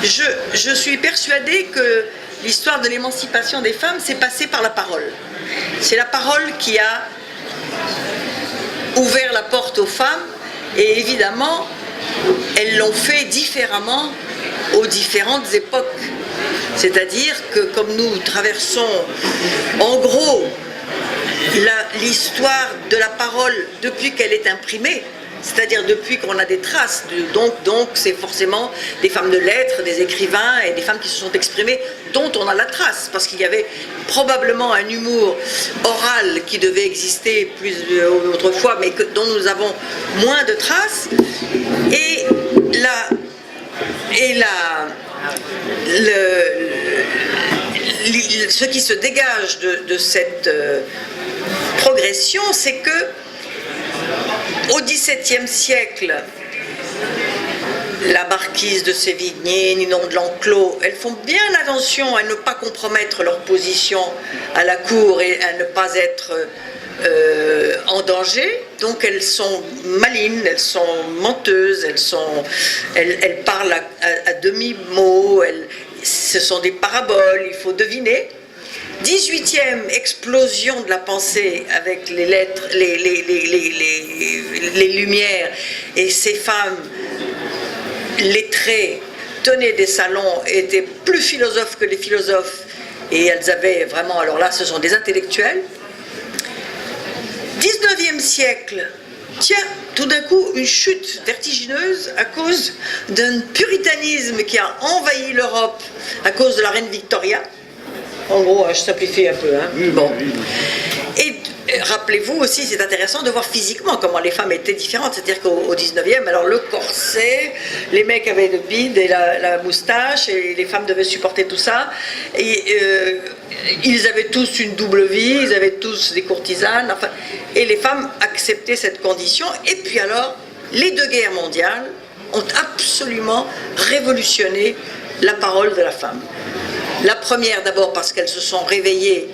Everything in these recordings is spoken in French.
Je suis persuadée que l'histoire de l'émancipation des femmes s'est passée par la parole. C'est la parole qui a ouvert la porte aux femmes, et évidemment, elles l'ont fait différemment aux différentes époques. C'est-à-dire que comme nous traversons en gros l'histoire de la parole depuis qu'elle est imprimée, c'est-à-dire depuis qu'on a des traces, donc c'est forcément des femmes de lettres, des écrivains et des femmes qui se sont exprimées dont on a la trace, parce qu'il y avait probablement un humour oral qui devait exister plus autrefois, mais dont nous avons moins de traces, et ce qui se dégage de cette progression, c'est que au XVIIe siècle, la marquise de Sévigné, Ninon de l'Enclos, elles font bien attention à ne pas compromettre leur position à la cour et à ne pas être en danger. Donc elles sont malines, elles sont menteuses, elles parlent à demi-mot, ce sont des paraboles, il faut deviner. 18e explosion de la pensée avec les lettres, les lumières, et ces femmes lettrées tenaient des salons, étaient plus philosophes que les philosophes, et elles avaient vraiment, alors là ce sont des intellectuels. 19e siècle, tiens, tout d'un coup une chute vertigineuse à cause d'un puritanisme qui a envahi l'Europe à cause de la reine Victoria. En gros, je simplifie un peu. Bon. Et rappelez-vous aussi, c'est intéressant de voir physiquement comment les femmes étaient différentes. C'est-à-dire qu'au 19e, alors le corset, les mecs avaient le bide et la moustache, et les femmes devaient supporter tout ça. Et ils avaient tous une double vie, ils avaient tous des courtisanes. Enfin, et les femmes acceptaient cette condition. Et puis alors, les deux guerres mondiales ont absolument révolutionné la parole de la femme. La première d'abord parce qu'elles se sont réveillées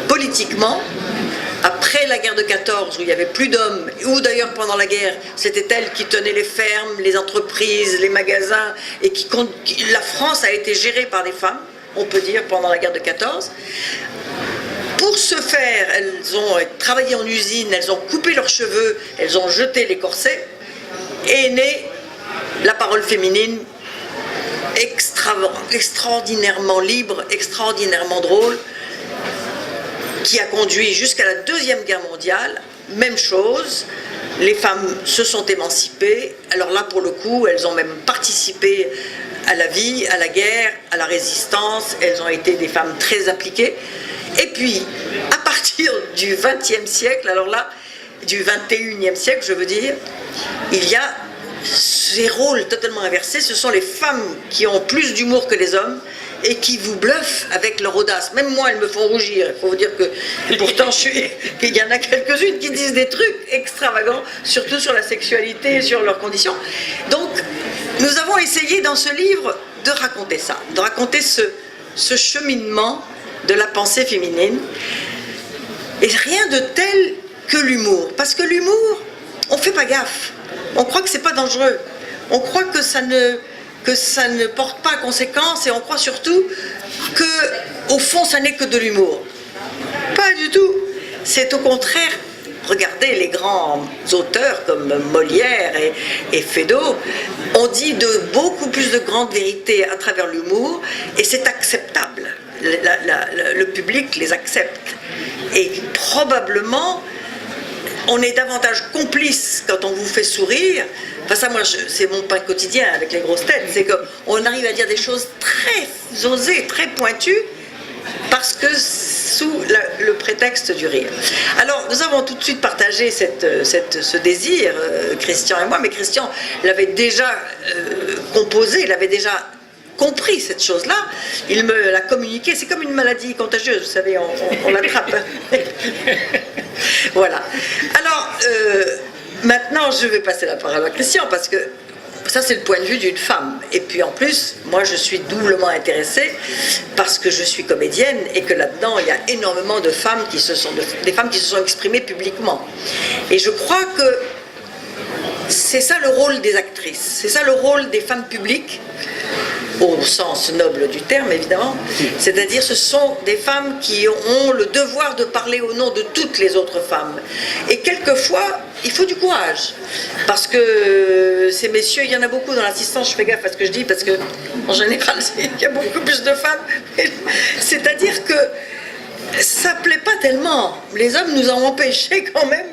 politiquement, après la guerre de 14 où il n'y avait plus d'hommes, ou d'ailleurs pendant la guerre, c'était elles qui tenaient les fermes, les entreprises, les magasins, et la France a été gérée par des femmes, on peut dire, pendant la guerre de 14. Pour ce faire, elles ont travaillé en usine, elles ont coupé leurs cheveux, elles ont jeté les corsets, et est née la parole féminine, extraordinairement libre, extraordinairement drôle, qui a conduit jusqu'à la Deuxième Guerre mondiale. Même chose, les femmes se sont émancipées. Alors là, pour le coup, elles ont même participé à la vie, à la guerre, à la résistance. Elles ont été des femmes très appliquées. Et puis, à partir du XXe siècle, alors là, du XXIe siècle, je veux dire, il y a ces rôles totalement inversés. Ce sont les femmes qui ont plus d'humour que les hommes et qui vous bluffent avec leur audace. Même moi, elles me font rougir. Il faut vous dire que pourtant, il y en a quelques-unes qui disent des trucs extravagants, surtout sur la sexualité, sur leurs conditions. Donc, nous avons essayé dans ce livre de raconter ça, de raconter ce cheminement de la pensée féminine. Et rien de tel que l'humour. Parce que l'humour, on ne fait pas gaffe. On croit que c'est pas dangereux. On croit que ça ne porte pas conséquence, et on croit surtout que, au fond, ça n'est que de l'humour. Pas du tout. C'est au contraire. Regardez les grands auteurs comme Molière et Feydeau ont dit de beaucoup plus de grandes vérités à travers l'humour, et c'est acceptable. Le public les accepte. Et probablement, on est davantage complice quand on vous fait sourire. Enfin ça, moi, c'est mon pain quotidien avec les grosses têtes, c'est qu'on arrive à dire des choses très osées, très pointues, parce que sous le prétexte du rire. Alors, nous avons tout de suite partagé ce désir, Christian et moi, mais Christian l'avait déjà composé, l'avait déjà compris cette chose-là, il me l'a communiqué. C'est comme une maladie contagieuse, vous savez, on l'attrape. Voilà. Alors, maintenant, je vais passer la parole à Christian, parce que ça, c'est le point de vue d'une femme. Et puis, en plus, moi, je suis doublement intéressée, parce que je suis comédienne, et que là-dedans, il y a énormément de femmes des femmes qui se sont exprimées publiquement. Et je crois que c'est ça le rôle des actrices, c'est ça le rôle des femmes publiques, au sens noble du terme évidemment, c'est-à-dire ce sont des femmes qui ont le devoir de parler au nom de toutes les autres femmes. Et quelquefois, il faut du courage, parce que ces messieurs, il y en a beaucoup dans l'assistance, je fais gaffe à ce que je dis, parce que en général, il y a beaucoup plus de femmes, c'est-à-dire que ça ne plaît pas tellement. Les hommes nous ont empêchés quand même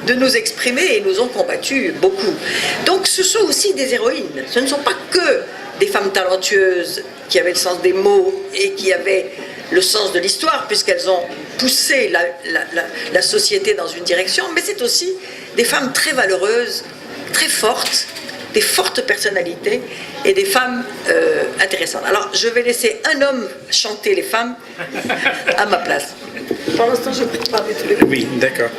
de nous exprimer et nous ont combattus beaucoup. Donc ce sont aussi des héroïnes. Ce ne sont pas que des femmes talentueuses qui avaient le sens des mots et qui avaient le sens de l'histoire, puisqu'elles ont poussé la société dans une direction, mais c'est aussi des femmes très valeureuses, très fortes, des fortes personnalités et des femmes intéressantes. Alors, je vais laisser un homme chanter les femmes à ma place. Pour l'instant, je prépare tous les mots. Oui, d'accord.